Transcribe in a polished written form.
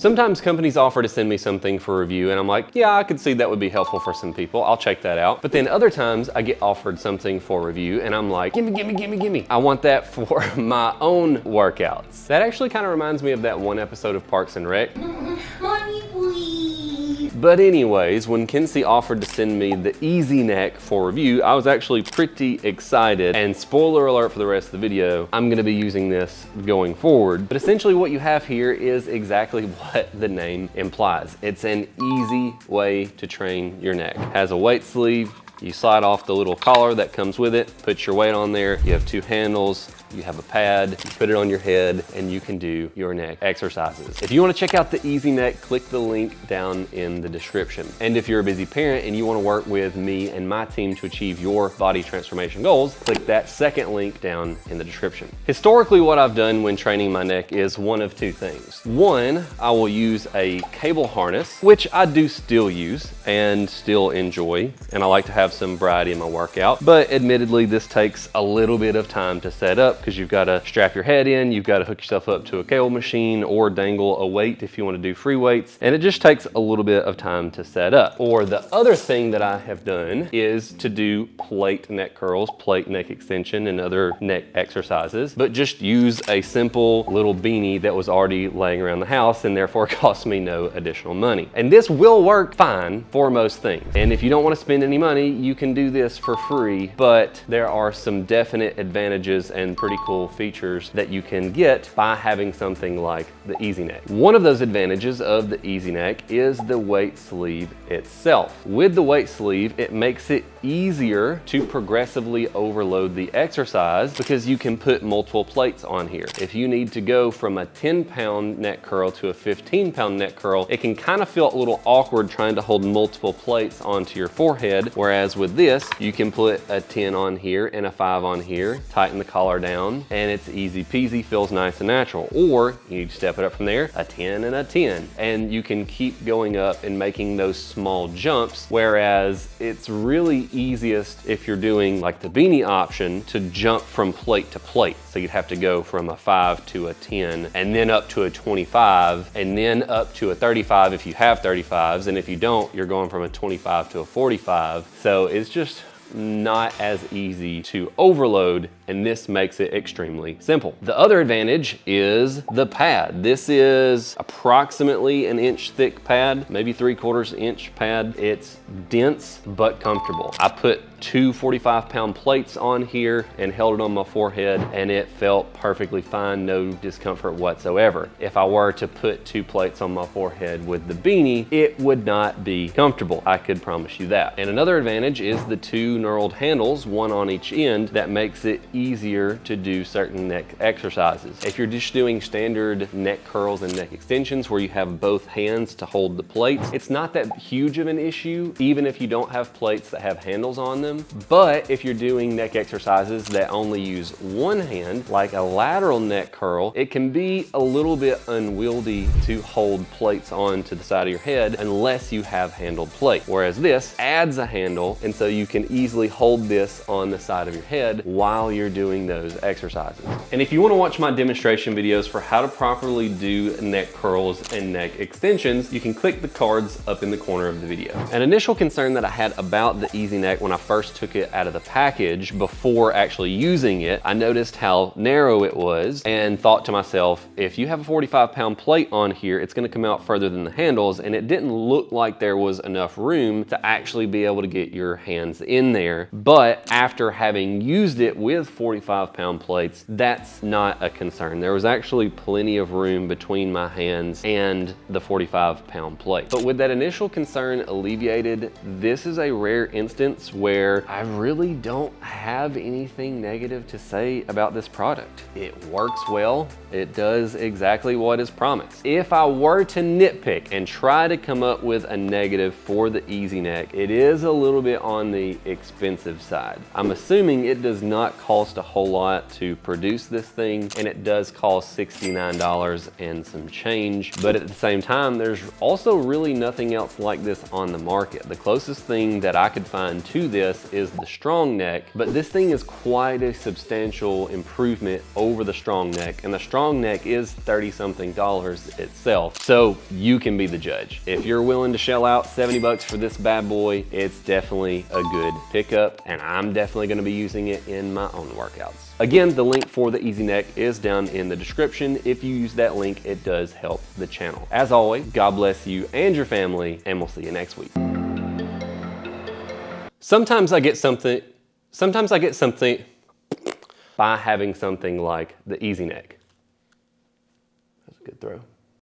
Sometimes companies offer to send me something for review and I'm like, yeah, I could see that would be helpful for some people. I'll check that out. But then other times I get offered something for review and I'm like, gimme. I want that for my own workouts. That actually kind of reminds me of that one episode of Parks and Rec. Money, please. But anyways, when Kensui offered to send me the Easy Neck for review, I was actually pretty excited. And spoiler alert for the rest of the video, I'm gonna be using this going forward. But essentially what you have here is exactly what the name implies. It's an easy way to train your neck. It has a weight sleeve. You slide off the little collar that comes with it, put your weight on there. You have 2 handles. You have a pad, you put it on your head, and you can do your neck exercises. If you want to check out the Easy Neck, click the link down in the description. And if you're a busy parent and you want to work with me and my team to achieve your body transformation goals, click that second link down in the description. Historically, what I've done when training my neck is one of 2 things. One, I will use a cable harness, which I do still use and still enjoy, and I like to have some variety in my workout. But admittedly, this takes a little bit of time to set up, because you've got to strap your head in, you've got to hook yourself up to a cable machine or dangle a weight if you want to do free weights, and it just takes a little bit of time to set up. Or the other thing that I have done is to do plate neck curls, plate neck extension, and other neck exercises, but just use a simple little beanie that was already laying around the house and therefore cost me no additional money. And this will work fine for most things. And if you don't want to spend any money, you can do this for free, but there are some definite advantages and pretty cool features that you can get by having something like the Easy Neck. One of those advantages of the Easy Neck is the weight sleeve itself. With the weight sleeve, it makes it easier to progressively overload the exercise because you can put multiple plates on here. If you need to go from a 10-pound neck curl to a 15-pound neck curl, it can kind of feel a little awkward trying to hold multiple plates onto your forehead, whereas with this, you can put a 10 on here and a 5 on here, tighten the collar down, and it's easy peasy, feels nice and natural. Or you need to step it up from there, a 10 and a 10, and you can keep going up and making those small jumps, whereas it's really easiest if you're doing like the beanie option to jump from plate to plate. So you'd have to go from a 5 to a 10 and then up to a 25 and then up to a 35 if you have 35s, and if you don't, you're going from a 25 to a 45. So it's just not as easy to overload, and this makes it extremely simple. The other advantage is the pad. This is approximately an inch thick pad, maybe 3/4 inch pad. It's dense but comfortable. I put 2 45-pound plates on here and held it on my forehead, and it felt perfectly fine, no discomfort whatsoever. If I were to put 2 plates on my forehead with the beanie, it would not be comfortable. I could promise you that. And another advantage is the 2 knurled handles, one on each end, that makes it easier to do certain neck exercises. If you're just doing standard neck curls and neck extensions where you have both hands to hold the plates, it's not that huge of an issue, even if you don't have plates that have handles on them. But if you're doing neck exercises that only use one hand, like a lateral neck curl, it can be a little bit unwieldy to hold plates on to the side of your head unless you have handled plate. Whereas this adds a handle, and so you can easily hold this on the side of your head while you're doing those exercises. And if you want to watch my demonstration videos for how to properly do neck curls and neck extensions, you can click the cards up in the corner of the video. An initial concern that I had about the Easy Neck when I first took it out of the package before actually using it, I noticed how narrow it was and thought to myself, if you have a 45-pound plate on here, it's going to come out further than the handles, and it didn't look like there was enough room to actually be able to get your hands in there. But after having used it with 45-pound plates, that's not a concern. There was actually plenty of room between my hands and the 45-pound plate. But with that initial concern alleviated, this is a rare instance where I really don't have anything negative to say about this product. It works well. It does exactly what is promised. If I were to nitpick and try to come up with a negative for the Easy Neck, it is a little bit on the expensive side. I'm assuming it does not cost a whole lot to produce this thing, and it does cost $69 and some change, but at the same time, there's also really nothing else like this on the market. The closest thing that I could find to this this is the strong neck, but this thing is quite a substantial improvement over the strong neck, and the strong neck is $30-something itself. So you can be the judge. If you're willing to shell out 70 bucks for this bad boy, it's definitely a good pickup, and I'm definitely gonna be using it in my own workouts. Again, the link for the Easy Neck is down in the description. If you use that link, it does help the channel. As always, God bless you and your family, and we'll see you next week. Sometimes I get something by having something like the Easy Neck. That's a good throw.